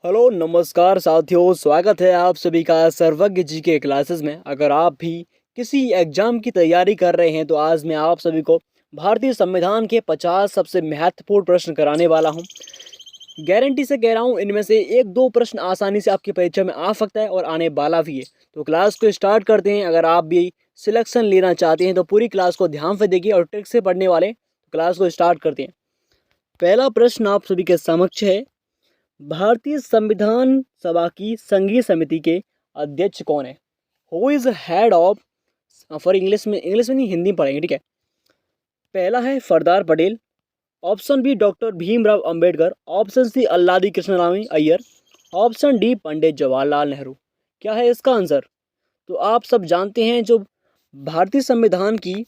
Hello नमस्कार साथियों, स्वागत है आप सभी का सर्वज्ञ जी के क्लासेस में। अगर आप भी किसी एग्जाम की तैयारी कर रहे हैं तो आज मैं आप सभी को भारतीय संविधान के 50 सबसे महत्वपूर्ण प्रश्न कराने वाला हूं। गारंटी से कह रहा हूं, इनमें से एक दो प्रश्न आसानी से आपकी परीक्षा में आ सकता है और आने वाला भी है। तो क्लास को स्टार्ट करते हैं। अगर आप भी सिलेक्शन लेना चाहते हैं तो पूरी क्लास को ध्यान से देखिए और ट्रिक से पढ़ने वाले क्लास को स्टार्ट करते हैं। पहला प्रश्न आप सभी के समक्ष है, भारतीय संविधान सभा की संघीय समिति के अध्यक्ष कौन है? Who is head of, for English में नहीं, हिंदी में पढ़ेंगे, ठीक है। पहला है Sardar Patel, option B doctor Bhimrao Ambedkar, option C Alladi Krishnaswami Ayyar, option D Pandit Jawaharlal Nehru. क्या है इसका आंसर? तो आप सब जानते हैं, जो भारतीय संविधान की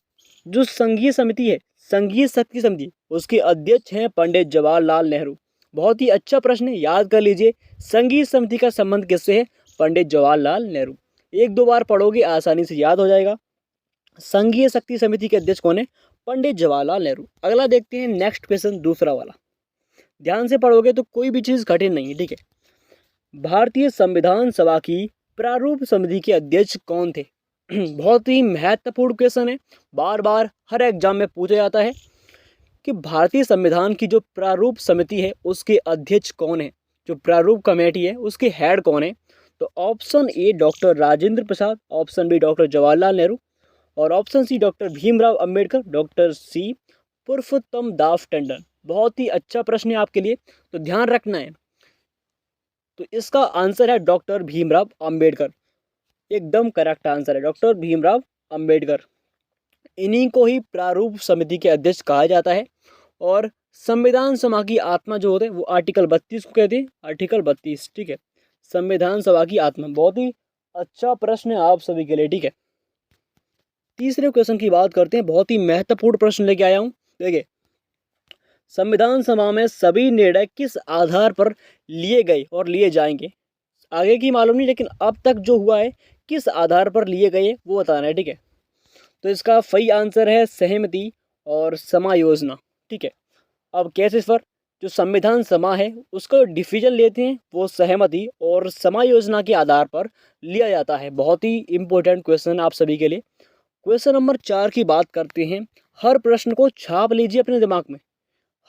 जो संघीय समिति है, संघीय शक्ति समिति, उसके अध्यक्ष हैं पंडित जवाहरलाल नेहरू। बहुत ही अच्छा प्रश्न है, याद कर लीजिए। संघीय समिति का संबंध किससे है? पंडित जवाहरलाल नेहरू। एक दो बार पढ़ोगे आसानी से याद हो जाएगा। संघीय शक्ति समिति के अध्यक्ष कौन है? पंडित जवाहरलाल नेहरू। अगला देखते हैं, नेक्स्ट क्वेश्चन, दूसरा वाला। ध्यान से पढ़ोगे तो कोई भी चीज कठिन नहीं है, ठीक है। भारतीय संविधान सभा की प्रारूप समिति के अध्यक्ष कौन थे? बहुत ही महत्वपूर्ण क्वेश्चन है, बार बार हर एग्जाम में पूछा जाता है कि भारतीय संविधान की जो प्रारूप समिति है उसके अध्यक्ष कौन है, जो प्रारूप कमेटी है उसके हेड कौन है? तो option A doctor Rajendra Prasad, option B doctor Jawaharlal Nehru, और option C doctor Bhimrao Ambedkar, doctor C Purushottam Das Tandon. बहुत ही अच्छा प्रश्न है आपके लिए, तो ध्यान रखना है। तो इसका आंसर है डॉक्टर भीमराव अंबेडकर। एकदम करेक्ट आंसर है, डॉक्टर भीमराव अंबेडकर। इन्हीं को ही प्रारूप समिति के अध्यक्ष कहा जाता है। और संविधान सभा की आत्मा जो होते हैं वो आर्टिकल 32 को कहते हैं, आर्टिकल 32, ठीक है। संविधान सभा की आत्मा, बहुत ही अच्छा प्रश्न है आप सभी के लिए, ठीक है। तीसरे क्वेश्चन की बात करते हैं, बहुत ही महत्वपूर्ण प्रश्न लेके आया हूं। देखिए, संविधान सभा में सभी निर्णय किस आधार पर लिए गए और लिए जाएंगे? आगे की मालूम नहीं, लेकिन अब तक जो हुआ है किस आधार पर लिए गए वो बताना है, ठीक है। तो इसका सही आंसर है सहमति और समायोजना, ठीक है। अब कैसे सर? जो संविधान सभा है उसका डिसीजन लेते हैं वो सहमति और समायोजना के आधार पर लिया जाता है। बहुत ही इंपॉर्टेंट क्वेश्चन आप सभी के लिए। क्वेश्चन नंबर 4 की बात करते हैं। हर प्रश्न को छाप लीजिए अपने दिमाग में,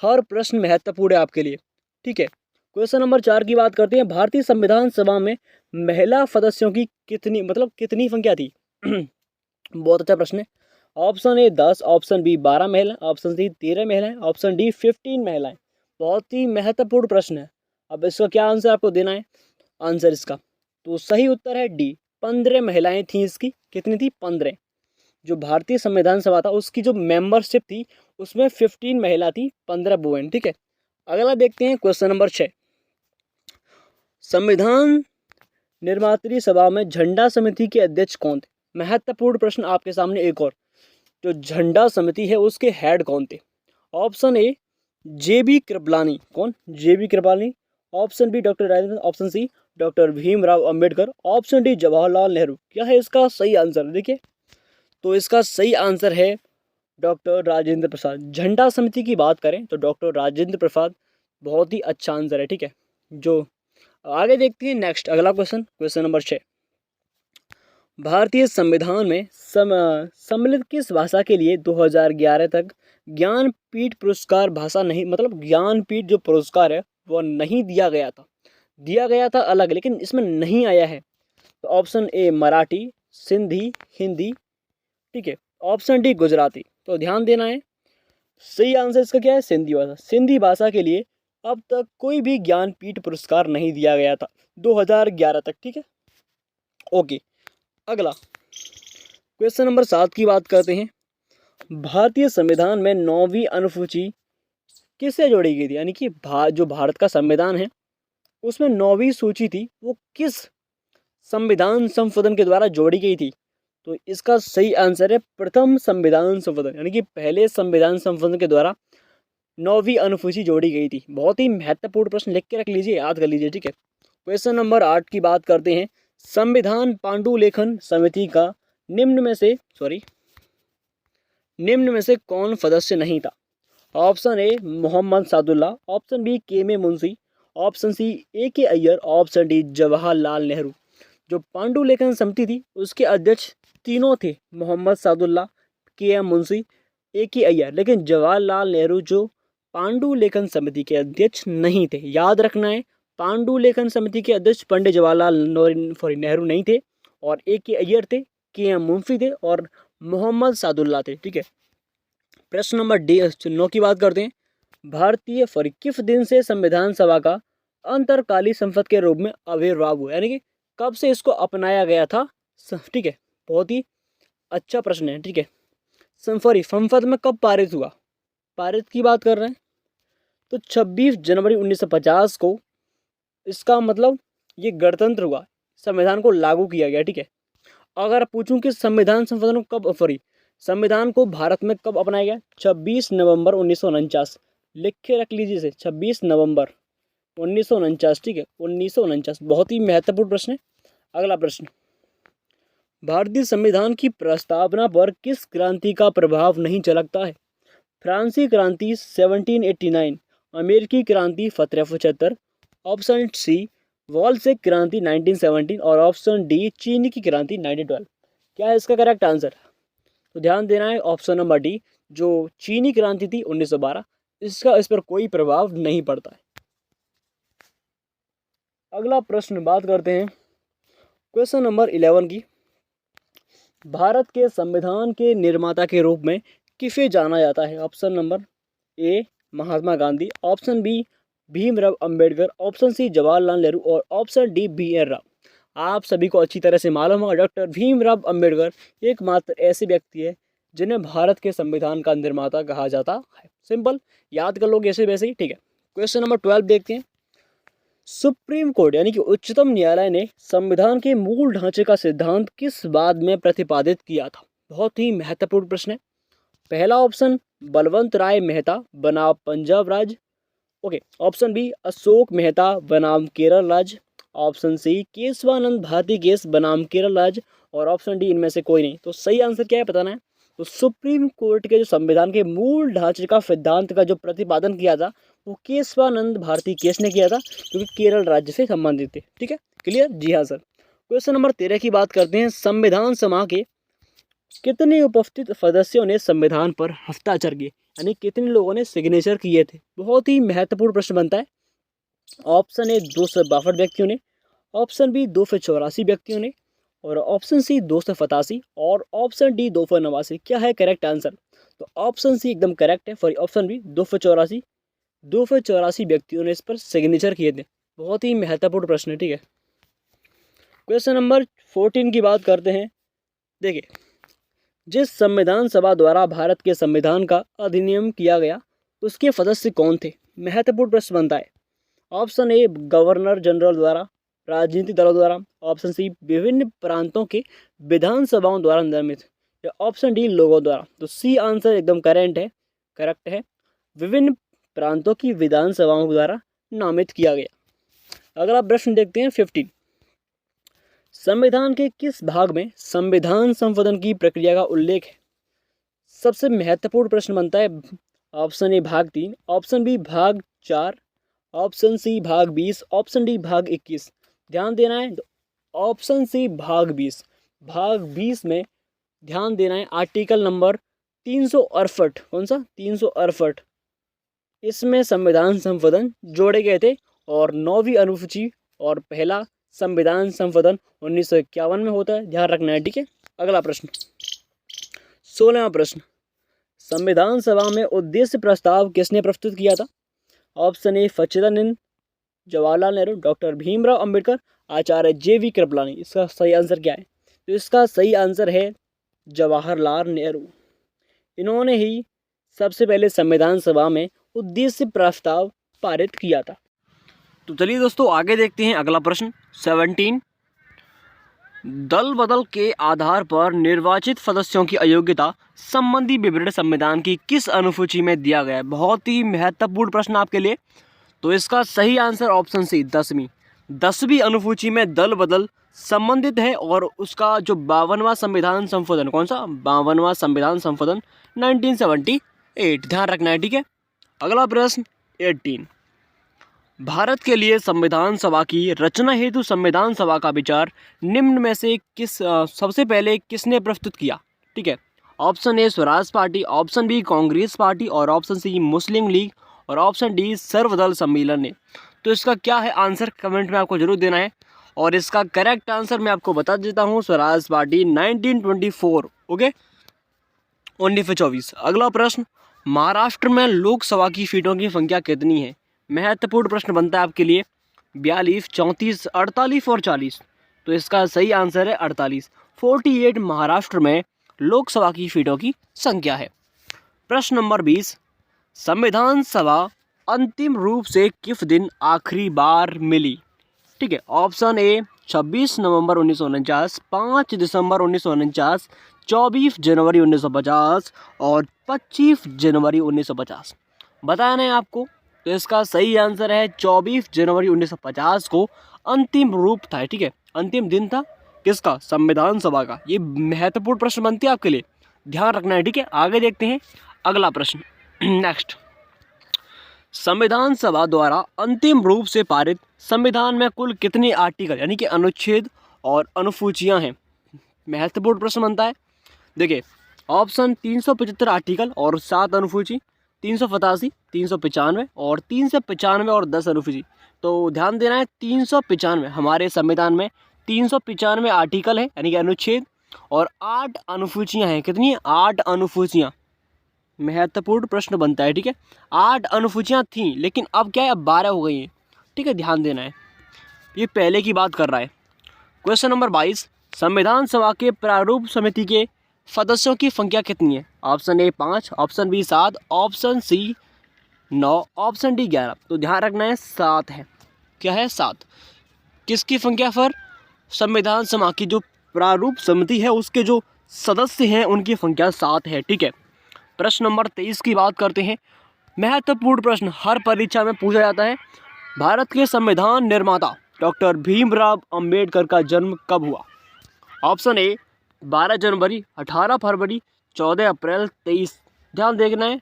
हर प्रश्न महत्वपूर्ण है आपके लिए, ठीक है। क्वेश्चन नंबर 4 की बात करते हैं। भारतीय संविधान सभा में महिला सदस्यों की कितनी संख्या थी? बहुत अच्छा प्रश्न है। ऑप्शन ए 10, ऑप्शन बी 12 महिला, ऑप्शन सी 13 महिलाएं, ऑप्शन डी 15 महिलाएं। बहुत ही महत्वपूर्ण प्रश्न है। अब इसका क्या आंसर आपको देना है? आंसर इसका तो सही उत्तर है डी, 15 महिलाएं थी इसकी। कितनी थी? 15। जो भारतीय संविधान सभा था उसकी जो मेंबरशिप थी उसमें 15 महिला थी, 15 वुमेन, ठीक है। अगला देखते हैं, क्वेश्चन नंबर 6। संविधान निर्मात्री सभा में झंडा समिति के अध्यक्ष कौन थे? महत्वपूर्ण प्रश्न आपके सामने एक और। जो झंडा समिति है उसके हेड कौन थे? Option A JB Kripalani. कौन? JB Kripalani. Option B doctor Rajendra, option C doctor Bhimrao Ambedkar, option D Jawaharlal Nehru. क्या है इसका सही आंसर? देखिए, तो इसका सही आंसर है डॉक्टर राजेंद्र प्रसाद। झंडा समिति की बात करें तो डॉक्टर राजेंद्र प्रसाद बहुत ही अच्छा आंसर है, ठीक है। जो आगे देखते हैं, नेक्स्ट अगला क्वेश्चन, क्वेश्चन नंबर 6। भारतीय संविधान में सम्मिलित किस भाषा के लिए 2011 तक ज्ञानपीठ पुरस्कार भाषा नहीं, ज्ञानपीठ जो पुरस्कार है वो नहीं दिया गया था? दिया गया था अलग, लेकिन इसमें नहीं आया है। तो ऑप्शन ए मराठी, सिंधी, हिंदी, ठीक है। Option D Gujarati. तो ध्यान देना है, सही आंसर इसका क्या है? सिंधी भाषा। सिंधी भाषा के लिए अब तक कोई भी ज्ञानपीठ पुरस्कार नहीं दिया गया था 2011 तक, ठीक है। ओके, अगला क्वेश्चन नंबर 7 की बात करते हैं। भारतीय संविधान में 9वीं अनुसूची किससे जोड़ी गई थी? यानी कि जो भारत का संविधान है उसमें 9वीं सूची थी, वो किस संविधान संशोधन के द्वारा जोड़ी गई थी? तो इसका सही आंसर है प्रथम संविधान संशोधन, यानी कि पहले संविधान संशोधन के द्वारा 9वीं अनुसूची जोड़ी गई थी। बहुत ही महत्वपूर्ण प्रश्न, लिख के रख लीजिए, याद कर लीजिए, ठीक है। क्वेश्चन नंबर 8 की बात करते हैं। संविधान पांडुलेखन समिति का निम्न में से कौन सदस्य नहीं था? Option A Mohammad Saadulla, option B KM Munshi, option C A.K. Ayyar, option D Jawaharlal Nehru. जो पांडुलेखन समिति थी उसके अध्यक्ष तीनों थे, मोहम्मद सादुल्ला, K.M. मुंशी, A.K. अय्यर, लेकिन जवाहरलाल नेहरू जो पांडुलेखन समिति के अध्यक्ष नहीं थे। याद रखना है, पांडुलेखन समिति के अध्यक्ष पंडित जवाहरलाल नेहरू नहीं थे और A.K. अय्यर थे, K.M. मुंशी थे और मोहम्मद सादुल्ला थे। ठीक है, प्रश्न नंबर डी 9 की बात करते हैं। भारतीय किस दिन से संविधान सभा का अंतरकालीन संसद के रूप में आविर्भाव हुआ, यानी कि कब से इसको अपनाया गया था। ठीक है, बहुत ही अच्छा प्रश्न है। ठीक है, संसद में कब पारित हुआ, पारित की बात कर रहे हैं तो 26 जनवरी 1950 को इसका मतलब ये गणतंत्र हुआ, संविधान को लागू किया गया। ठीक है, अगर पूछूं कि संविधान को भारत में कब अपनाया गया, 26 नवंबर 1949, लिख के रख लीजिए इसे, 26 नवंबर 1949। ठीक है, 1949, बहुत ही महत्वपूर्ण प्रश्न है। अगला प्रश्न, भारतीय संविधान की प्रस्तावना पर किस क्रांति का प्रभाव नहीं झलकता है। फ्रांसीसी क्रांति 1789, अमेरिकी क्रांति 1775, ऑप्शन सी वॉलसेक क्रांति 1917 और ऑप्शन डी चीनी की क्रांति 1912। क्या है इसका करेक्ट आंसर, तो ध्यान देना है ऑप्शन नंबर डी, जो चीनी क्रांति थी 1912, इसका इस पर कोई प्रभाव नहीं पड़ता है। अगला प्रश्न बात करते हैं क्वेश्चन नंबर 11 की। भारत के संविधान के निर्माता के रूप में किसे जाना जाता है। Option number A Mahatma Gandhi, option B Bhimrao Ambedkar, option C Jawaharlal Nehru और ऑप्शन डी BR राव। आप सभी को अच्छी तरह से मालूम होगा, डॉक्टर भीमराव अंबेडकर एकमात्र ऐसे व्यक्ति है जिन्हें भारत के संविधान का निर्माता कहा जाता है। सिंपल, याद कर लोगे ऐसे वैसे ही। ठीक है, क्वेश्चन नंबर 12 देखते हैं। सुप्रीम कोर्ट यानी कि उच्चतम न्यायालय ने संविधान के मूल ढांचे का सिद्धांत किस बात में प्रतिपादित किया था। बहुत ही महत्वपूर्ण प्रश्न है। पहला ऑप्शन बलवंत राय मेहता बनाम पंजाब राज्य, okay. Option B Ashok Mehta बनाम केरल राज्य, option C Kesavananda Bharati case बनाम केरल राज्य और ऑप्शन डी इनमें से कोई नहीं। तो सही आंसर क्या है बताना है। तो सुप्रीम कोर्ट के जो संविधान के मूल ढांचे का सिद्धांत का जो प्रतिपादन किया था वो केशवानंद भारती केस ने किया था, क्योंकि केरल राज्य से संबंधित थे। ठीक है, क्लियर, जी हाँ सर। क्वेश्चन नंबर 13 की बात करते हैं। संविधान सभा के कितने उपस्थित सदस्यों ने संविधान पर हस्ताक्षर किए, यानी कितने लोगों ने सिग्नेचर किए थे। बहुत ही महत्वपूर्ण प्रश्न बनता है। ऑप्शन ए 262 व्यक्तियों ने, ऑप्शन बी 284 व्यक्तियों ने और ऑप्शन सी 287 और ऑप्शन डी 289। क्या है करेक्ट आंसर, तो ऑप्शन सी एकदम करेक्ट है। फॉर ऑप्शन बी 284 व्यक्तियों ने इस पर सिग्नेचर किए थे। बहुत ही महत्वपूर्ण प्रश्न है। ठीक है, क्वेश्चन नंबर 14 की बात करते हैं। देखिए, जिस संविधान सभा द्वारा भारत के संविधान का अधिनियम किया गया उसके सदस्य कौन थे। महत्वपूर्ण प्रश्न बनता है। ऑप्शन ए गवर्नर जनरल द्वारा, राजनीतिक दलों द्वारा, ऑप्शन सी विभिन्न प्रांतों के विधानसभाओं द्वारा निर्मित, या ऑप्शन डी लोगों द्वारा। तो सी आंसर एकदम करेक्ट है, विभिन्न प्रांतों की विधानसभाओं द्वारा नामित किया गया। अगला प्रश्न देखते हैं 15। संविधान के किस भाग में संविधान संशोधन की प्रक्रिया का उल्लेख है। सबसे महत्वपूर्ण प्रश्न बनता है। ऑप्शन ए भाग 3, ऑप्शन बी भाग 4, ऑप्शन सी भाग 20, ऑप्शन डी भाग 21। ध्यान देना है, ऑप्शन सी भाग 20। भाग 20 में ध्यान देना है आर्टिकल नंबर 368, कौन सा 368, इसमें संविधान संशोधन जोड़े गए थे और 9वीं अनुसूची और पहला संविधान संशोधन 1951 में होता है, ध्यान रखना है। ठीक है, अगला प्रश्न 16वां प्रश्न। संविधान सभा में उद्देश्य प्रस्ताव किसने प्रस्तुत किया था। ऑप्शन ए सच्चिदानंद, जवाहरलाल नेहरू, डॉक्टर भीमराव अंबेडकर, आचार्य JV कृपलानी। इसका सही आंसर क्या है, तो इसका सही आंसर है जवाहरलाल नेहरू। इन्होंने ही सबसे पहले संविधान सभा में उद्देश्य प्रस्ताव पारित किया था। तो चलिए दोस्तों आगे देखते हैं अगला प्रश्न 17। दल बदल के आधार पर निर्वाचित सदस्यों की अयोग्यता संबंधी विवरण संविधान की किस अनुसूची में दिया गया है। बहुत ही महत्वपूर्ण प्रश्न आपके लिए। तो इसका सही आंसर ऑप्शन सी 10वीं अनुसूची में दल बदल संबंधित है और उसका जो 52वां संविधान संशोधन, कौन सा 52वां संविधान संशोधन 1978, ध्यान रखना है। ठीक है, अगला प्रश्न 18। भारत के लिए संविधान सभा की रचना हेतु संविधान सभा का विचार निम्न में से सबसे पहले किसने प्रस्तुत किया? ठीक है, option A Swaraj party, option B Congress party और ऑप्शन सी मुस्लिम लीग और ऑप्शन डी सर्वदल सम्मेलन ने। तो इसका क्या है आंसर, कमेंट में आपको जरूर देना है। और इसका करेक्ट आंसर मैं आपको बता देता हूँ, स्वराज पार्टी 1924। ओके, 1924। अगला प्रश्न, महाराष्ट्र में लोकसभा की सीटों की संख्या कितनी है? महत्वपूर्ण प्रश्न बनता है आपके लिए। 42, 34, 48 और 40। तो इसका सही आंसर है 48। 48 महाराष्ट्र में लोकसभा की सीटों की संख्या है। प्रश्न नंबर 20, संविधान सभा अंतिम रूप से किस दिन आखिरी बार मिली? ठीक है, ऑप्शन ए 26 नवंबर 1949, 5 दिसंबर 1949, 24 जनवरी 1950 और 25 जनवरी 1950। बताया नहीं आपको? तो इसका सही आंसर है 24 जनवरी 1950 को अंतिम रूप था। ठीक है, अंतिम दिन था किसका? संविधान सभा का। ये महत्वपूर्ण प्रश्न बनती है आपके लिए, ध्यान रखना है। ठीक है, आगे देखते हैं अगला प्रश्न। नेक्स्ट, संविधान सभा द्वारा अंतिम रूप से पारित संविधान में कुल कितने आर्टिकल यानी कि अनुच्छेद और अनुसूचियां हैं? महत्वपूर्ण प्रश्न बनता है। देखिए, ऑप्शन 375 आर्टिकल और 7 अनुसूची, 385, 395 और 395 और 10 अनुसूची। तो ध्यान देना है, 395 हमारे संविधान में 395 आर्टिकल है यानी कि अनुच्छेद और 8 अनुसूचियां हैं। कितनी? 8 अनुसूचियां। महत्वपूर्ण प्रश्न बनता है। ठीक है, 8 अनुसूचियां थीं लेकिन अब क्या है, अब 12 हो गई हैं। ठीक है, ध्यान देना है, ये पहले की बात कर रहा है। क्वेश्चन नंबर 22, संविधान सभा के प्रारूप समिति के सदस्यों की संख्या कितनी है? Option A 5, option B 7, option C 9, option D 11। तो ध्यान रखना है 7 है। क्या है? 7। किसकी संख्या पर? संविधान सभा की जो प्रारूप समिति है उसके जो सदस्य हैं उनकी संख्या 7 है। ठीक है, प्रश्न नंबर 23 की बात करते हैं। महत्वपूर्ण प्रश्न हर परीक्षा में पूछा जाता है। भारत के संविधान निर्माता डॉक्टर भीमराव अंबेडकर का जन्म कब हुआ? ऑप्शन ए 12 जनवरी, 18 फरवरी, 14 अप्रैल, 23। ध्यान देखना है,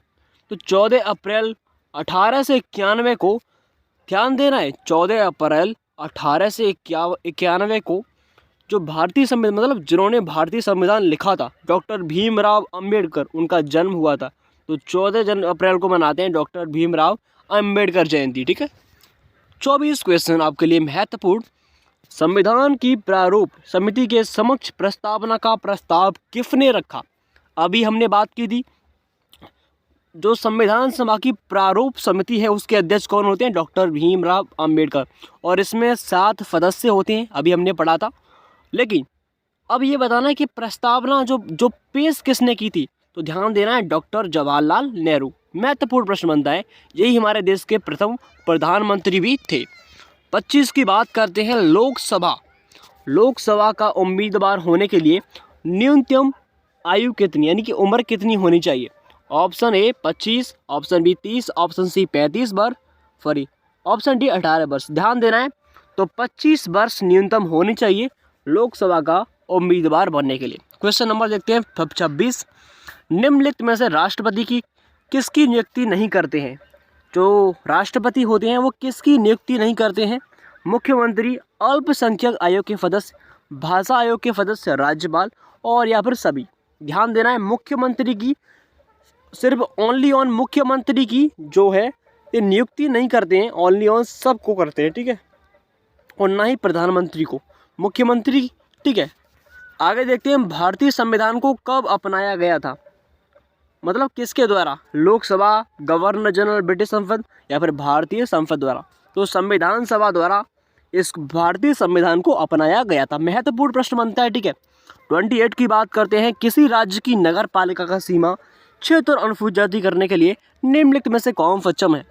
तो 14 अप्रैल 1891 को, ध्यान देना है, 14 अप्रैल 1891 को जो भारतीय संविधान मतलब जिन्होंने भारतीय संविधान लिखा था डॉक्टर भीमराव अंबेडकर, उनका जन्म हुआ था। तो 14 अप्रैल को मनाते हैं डॉक्टर भीमराव अंबेडकर जयंती। ठीक है, 24 क्वेश्चन आपके लिए महत्वपूर्ण। संविधान की प्रारूप समिति के समक्ष प्रस्तावना का प्रस्ताव किसने रखा? अभी हमने बात की थी, जो संविधान सभा की प्रारूप समिति है उसके अध्यक्ष कौन होते हैं? डॉक्टर भीमराव अंबेडकर। और इसमें 7 सदस्य होते हैं, अभी हमने पढ़ा था। लेकिन अब ये बताना है कि प्रस्तावना जो पेश किसने की थी? तो ध्यान देना है, डॉक्टर जवाहरलाल नेहरू। महत्वपूर्ण प्रश्न बनता है, यही हमारे देश के प्रथम प्रधानमंत्री भी थे। 25 की बात करते हैं। लोकसभा का उम्मीदवार होने के लिए न्यूनतम आयु कितनी यानी कि उम्र कितनी होनी चाहिए? Option A 25, option B 30, option C 35 वर्ष, सॉरी ऑप्शन डी 18 वर्ष। ध्यान देना है, तो 25 वर्ष न्यूनतम होनी चाहिए लोकसभा का उम्मीदवार बनने के लिए। क्वेश्चन नंबर देखते हैं 26, निम्नलिखित में से राष्ट्रपति की किसकी नियुक्ति नहीं करते हैं? जो राष्ट्रपति होते हैं वो किसकी नियुक्ति नहीं करते हैं? मुख्यमंत्री, अल्पसंख्यक आयोग के सदस्य, भाषा आयोग के सदस्य, राज्यपाल और या फिर सभी। ध्यान देना है, मुख्यमंत्री की सिर्फ ओनली ऑन मुख्यमंत्री की जो है ये नियुक्ति नहीं करते हैं, ओनली ऑन सबको करते हैं। ठीक है, और ना ही प्रधानमंत्री को, मुख्यमंत्री। ठीक है, आगे देखते हैं भारतीय संविधान को कब अपनाया गया था? मतलब किसके द्वारा? लोकसभा, गवर्नर जनरल ब्रिटिश संसद या फिर भारतीय संसद द्वारा? तो संविधान सभा द्वारा इस भारतीय संविधान को अपनाया गया था। महत्वपूर्ण प्रश्न बनता है। ठीक है, 28 की बात करते हैं। किसी राज्य की नगर पालिका का सीमा क्षेत्र अनुसूचित करने के लिए निम्नलिखित में से कौन सक्षम है?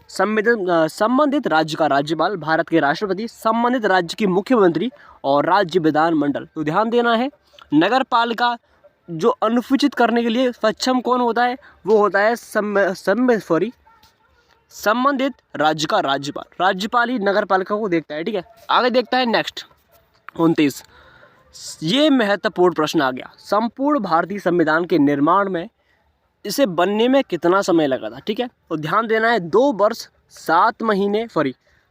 संबंधित राज्य का राज्यपाल, भारत के राष्ट्रपति, संबंधित राज्य की मुख्यमंत्री और राज्य विधानमंडल। तो ध्यान देना है, नगर पालिका जो अनुसूचित करने के लिए सक्षम कौन होता है? वो होता है संबंधित राज्य का राज्यपाल। राज्यपाल ही नगर पालिका को देखता है। ठीक है, आगे देखता है नेक्स्ट 29। ये महत्वपूर्ण प्रश्न आ गया, संपूर्ण भारतीय संविधान के निर्माण में इसे बनने में कितना समय लगा था? ठीक है, तो ध्यान देना है, 2 वर्ष 7 महीने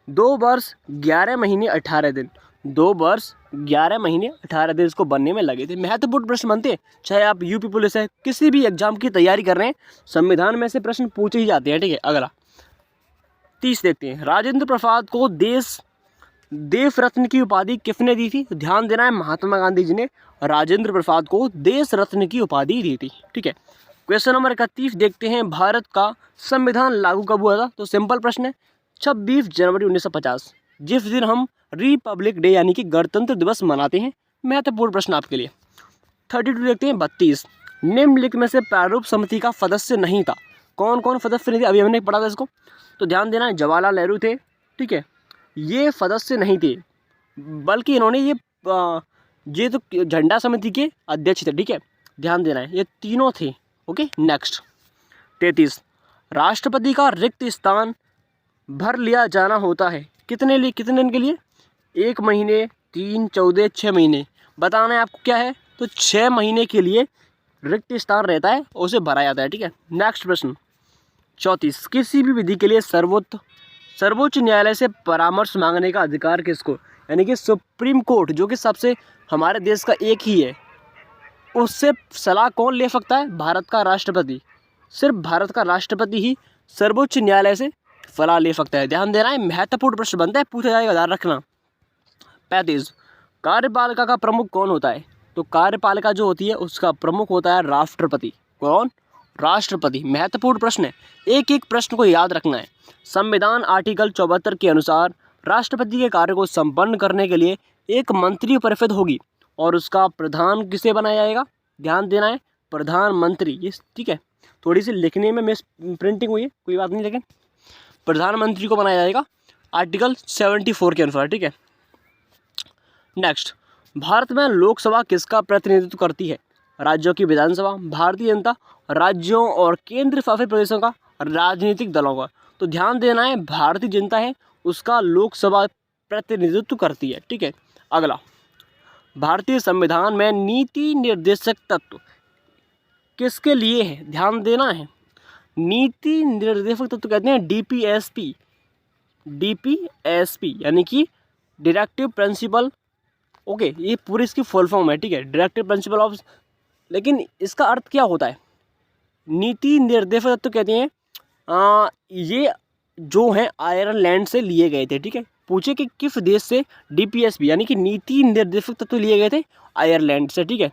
2 वर्ष 11 महीने 18 दिन, 2 वर्ष 11 महीने 18 दिन इसको बनने में लगे थे। महत्वपूर्ण प्रश्न बनते हैं, चाहे आप यूपी पुलिस है, किसी भी एग्जाम की तैयारी कर रहे हैं, संविधान में से प्रश्न पूछे ही जाते हैं। ठीक है, अगला 30 देखते हैं। राजेंद्र प्रसाद को देश रत्न की उपाधि किसने दी थी? ध्यान देना है, महात्मा गांधी जी ने राजेंद्र प्रसाद को देश रत्न की उपाधि दी थी। ठीक है, क्वेश्चन नंबर 31 देखते हैं। भारत का संविधान लागू कब हुआ था? तो सिंपल प्रश्न है, 26 जनवरी 1950, जिस दिन हम रिपब्लिक डे यानी कि गणतंत्र दिवस मनाते हैं। महत्वपूर्ण प्रश्न आपके लिए। 32 देखते हैं। 32, निम्नलिखित में से प्रारूप समिति का सदस्य नहीं था। कौन कौन सदस्य नहीं थे? अभी हमने पढ़ा था इसको, तो ध्यान देना है, जवाहरलाल नेहरू थे। ठीक है, ये सदस्य नहीं थे, बल्कि इन्होंने ये तो झंडा समिति के अध्यक्ष थे। ठीक है, ध्यान देना है, ये तीनों थे। ओके, नेक्स्ट 33, राष्ट्रपति का रिक्त स्थान भर लिया जाना होता है कितने दिन के लिए? 1 महीने, 3, 14, 6 महीने। बताना है आपको क्या है, तो 6 महीने के लिए रिक्त स्थान रहता है, उसे भरा जाता है। ठीक है, नेक्स्ट प्रश्न 34, किसी भी विधि के लिए सर्वोच्च न्यायालय से परामर्श मांगने का अधिकार किसको? यानी कि सुप्रीम कोर्ट, जो कि सबसे हमारे देश का एक ही है, उससे सलाह कौन ले सकता है? भारत का राष्ट्रपति। सिर्फ भारत का राष्ट्रपति ही सर्वोच्च न्यायालय से सलाह ले सकता है। ध्यान देना है, महत्वपूर्ण प्रश्न बनता है, पूछा जाएगा, ध्यान रखना। 35, कार्यपालिका का प्रमुख कौन होता है? तो कार्यपालिका जो होती है उसका प्रमुख होता है राष्ट्रपति। कौन? राष्ट्रपति। महत्वपूर्ण प्रश्न है, एक एक प्रश्न को याद रखना है। संविधान आर्टिकल 74 के अनुसार राष्ट्रपति के कार्य को संपन्न करने के लिए एक मंत्री परिषद होगी और उसका प्रधान किसे बनाया जाएगा? ध्यान देना है, प्रधानमंत्री। ये ठीक है, थोड़ी सी लिखने में मिस प्रिंटिंग हुई है, कोई बात नहीं, लेकिन प्रधानमंत्री को बनाया जाएगा आर्टिकल 74 के अनुसार। ठीक है, नेक्स्ट, भारत में लोकसभा किसका प्रतिनिधित्व करती है? राज्यों की विधानसभा, भारतीय जनता, राज्यों और केंद्र शासित प्रदेशों का, राजनीतिक दलों का। तो ध्यान देना है, भारतीय जनता है उसका लोकसभा प्रतिनिधित्व करती है। ठीक है, अगला, भारतीय संविधान में नीति निर्देशक तत्व किसके लिए है? ध्यान देना है, नीति निर्देशक तत्व कहते हैं डीपीएसपी यानी कि डायरेक्टिव प्रिंसिपल। ओके, ये पूरी इसकी फुल फॉर्म है। ठीक है, डायरेक्टिव प्रिंसिपल ऑफ, लेकिन इसका अर्थ क्या होता है? नीति निर्देशक तत्व कहते हैं ये जो है आयरलैंड से लिए गए थे। ठीक है, पूछे कि किस देश से डीपीएसपी यानी कि नीति निर्देशक तत्व लिए गए थे? आयरलैंड से। ठीक है,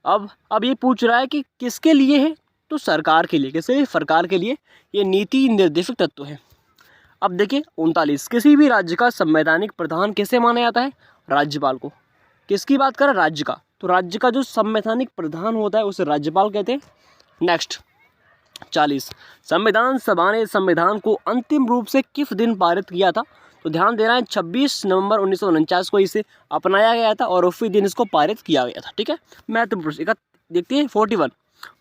अब ये पूछ रहा है कि किसके लिए है? तो सरकार के लिए। किसके? सरकार के लिए ये नीति निर्देशक तत्व है। अब देखिए 39, किसी भी राज्य का संवैधानिक प्रधान किसे माना जाता है? राज्यपाल को। किसकी बात करें? राज्य का। तो राज्य का जो संवैधानिक प्रधान होता है उसे राज्यपाल कहते हैं। नेक्स्ट 40, संविधान सभा ने संविधान को अंतिम रूप से किस दिन पारित किया था? तो ध्यान देना है, 26 नवंबर 1949 को इसे अपनाया गया था और उसी दिन इसको पारित किया गया था। ठीक है, महत्वपूर्ण देखते हैं 41,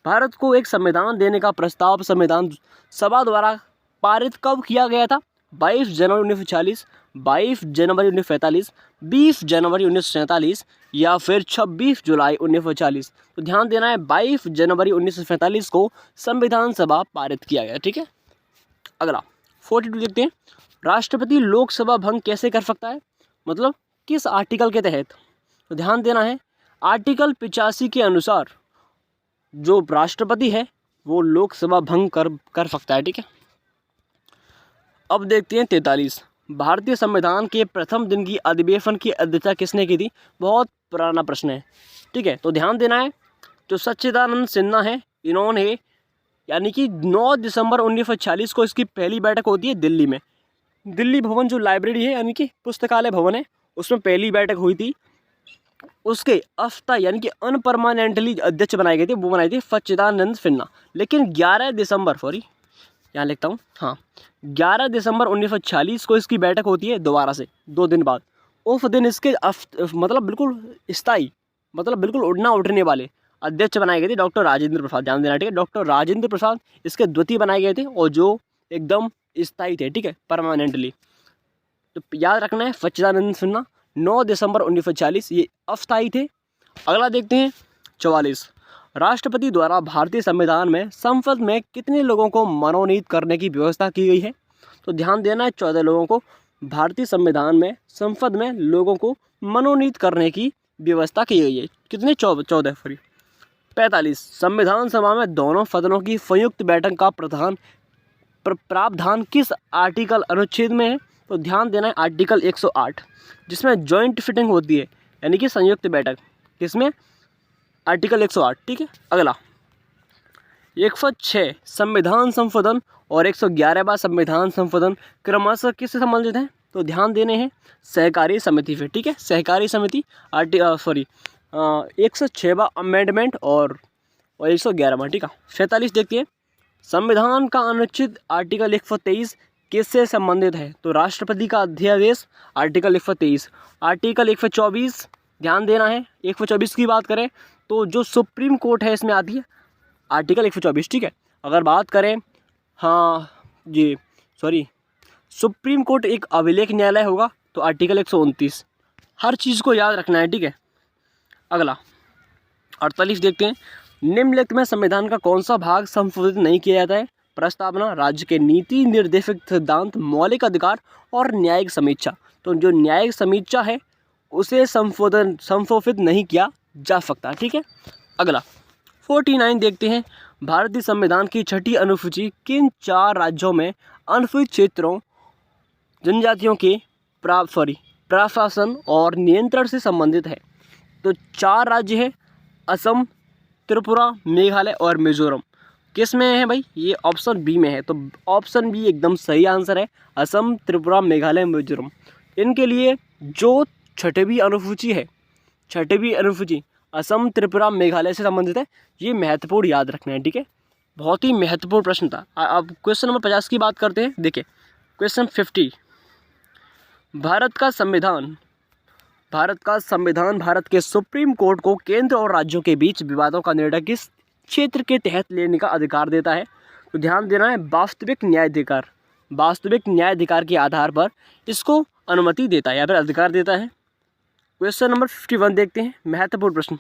भारत को एक संविधान देने का प्रस्ताव संविधान सभा द्वारा पारित कब किया गया था? 22 जनवरी 1940, 22 जनवरी 1945, 20 जनवरी 1947 या फिर 26 जुलाई 1940। तो ध्यान देना है, 22 जनवरी 1947 को संविधान सभा पारित किया गया। ठीक है, अगला 42 देखते हैं, राष्ट्रपति लोकसभा भंग कैसे कर सकता है? मतलब किस आर्टिकल के तहत? तो ध्यान देना है, आर्टिकल 85 के अनुसार जो राष्ट्रपति है वो लोकसभा भंग कर सकता है। ठीक है, अब देखते हैं 43, भारतीय संविधान के प्रथम दिन की अधिवेशन की अध्यक्षता किसने की थी? बहुत पुराना प्रश्न है। ठीक है, तो ध्यान देना है, जो सच्चिदानंद सिन्हा है इन्होंने, यानी कि 9 दिसंबर 1946 को इसकी पहली बैठक होती है दिल्ली में। दिल्ली भवन जो लाइब्रेरी है यानी कि पुस्तकालय भवन है, उसमें पहली बैठक हुई थी। उसके अस्थायी यानी कि अनपरमानेंटली अध्यक्ष बनाए गए थे, वो बनाए थे सच्चिदानंद सिन्हा। लेकिन 11 दिसंबर यहाँ लिखता हूँ, हाँ 11 दिसंबर 1946 को इसकी बैठक होती है दोबारा से 2 दिन बाद। उस दिन इसके मतलब बिल्कुल स्थायी, मतलब बिल्कुल उड़ना उठने वाले अध्यक्ष बनाए गए थे डॉक्टर राजेंद्र प्रसाद। ध्यान देना, ठीक है, डॉक्टर राजेंद्र प्रसाद इसके द्वितीय बनाए गए थे और जो एकदम स्थायी थे। ठीक है, परमानेंटली। तो याद रखना है, सच्चिदानंद सिन्हा 9 दिसंबर 1940 ये अस्थायी थे। अगला देखते हैं 44, राष्ट्रपति द्वारा भारतीय संविधान में संसद में कितने लोगों को मनोनीत करने की व्यवस्था की गई है? तो ध्यान देना है 14 लोगों को भारतीय संविधान में संसद में लोगों को मनोनीत करने की व्यवस्था की गई है। कितने 14 सॉरी 45 संविधान सभा में दोनों सदनों की संयुक्त बैठक का प्रावधान किस आर्टिकल अनुच्छेद में है? तो ध्यान देना है आर्टिकल 108 जिसमें जॉइंट सिटिंग होती है यानी कि संयुक्त बैठक, किसमें? आर्टिकल 108। ठीक है, अगला 106 संविधान संशोधन और 111वां संविधान संशोधन क्रमशः किससे संबंधित हैं? तो ध्यान देने हैं सहकारी समिति पे। ठीक है, सहकारी समिति 106वां अमेंडमेंट और 111वां। ठीक है, 47 देखते हैं संविधान का अनुच्छेद आर्टिकल 123 किससे संबंधित है? तो राष्ट्रपति का अध्यादेश आर्टिकल 123। आर्टिकल 124 ध्यान देना है 124 की बात करें तो जो सुप्रीम कोर्ट है इसमें आती है आर्टिकल 124। ठीक है, अगर बात करें सुप्रीम कोर्ट एक अभिलेख न्यायालय होगा तो आर्टिकल 129। हर चीज़ को याद रखना है। ठीक है, अगला 48 देखते हैं निम्नलिखित में संविधान का कौन सा भाग संशोधित नहीं किया जाता है? प्रस्तावना, राज्य के नीति निर्देशक सिद्धांत, मौलिक अधिकार और न्यायिक समीक्षा। तो जो न्यायिक समीक्षा है उसे संशोधित नहीं किया जा सकता। ठीक है, अगला 49 देखते हैं भारतीय संविधान की छठी अनुसूची किन 4 राज्यों में अनुसूचित क्षेत्रों जनजातियों के प्रशासन और नियंत्रण से संबंधित है? तो 4 राज्य है असम, त्रिपुरा, मेघालय और मिजोरम। किस में है भाई? ये ऑप्शन बी में है, तो ऑप्शन बी एकदम सही आंसर है। असम, त्रिपुरा, मेघालय, मिजोरम। इनके लिए जो छठवीं अनुसूची असम, त्रिपुरा, मेघालय से संबंधित है। ये महत्वपूर्ण याद रखना है। ठीक है, बहुत ही महत्वपूर्ण प्रश्न था। अब क्वेश्चन नंबर 50 की बात करते हैं। देखिए क्वेश्चन 50 भारत का संविधान भारत के सुप्रीम कोर्ट को केंद्र और राज्यों के बीच विवादों का निर्णय किस क्षेत्र के तहत लेने का अधिकार देता है? तो ध्यान देना है वास्तविक न्यायाधिकार के आधार पर इसको अनुमति देता है या फिर अधिकार देता है। क्वेश्चन नंबर 51 देखते हैं, महत्वपूर्ण प्रश्न।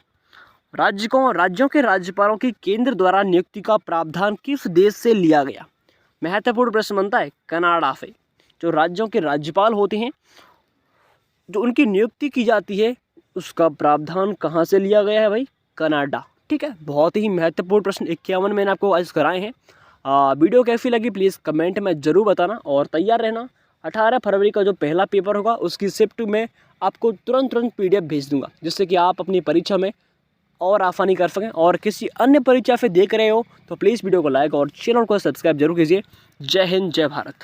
राज्यों के राज्यपालों की केंद्र द्वारा नियुक्ति का प्रावधान किस देश से लिया गया? महत्वपूर्ण प्रश्न बनता है कनाडा से। जो राज्यों के राज्यपाल होते हैं जो उनकी नियुक्ति की जाती है उसका प्रावधान कहाँ से लिया गया है भाई? कनाडा। ठीक है, बहुत ही महत्वपूर्ण प्रश्न 51 मैंने आपको आज कराए हैं। वीडियो कैसी लगी प्लीज़ कमेंट में ज़रूर बताना और तैयार रहना। 18 फरवरी का जो पहला पेपर होगा उसकी शिफ्ट में आपको तुरंत PDF भेज दूंगा जिससे कि आप अपनी परीक्षा में और आसानी कर सकें। और किसी अन्य परीक्षा से देख रहे हो तो प्लीज़ वीडियो को लाइक और चैनल को सब्सक्राइब जरूर कीजिए। जय हिंद, जय भारत।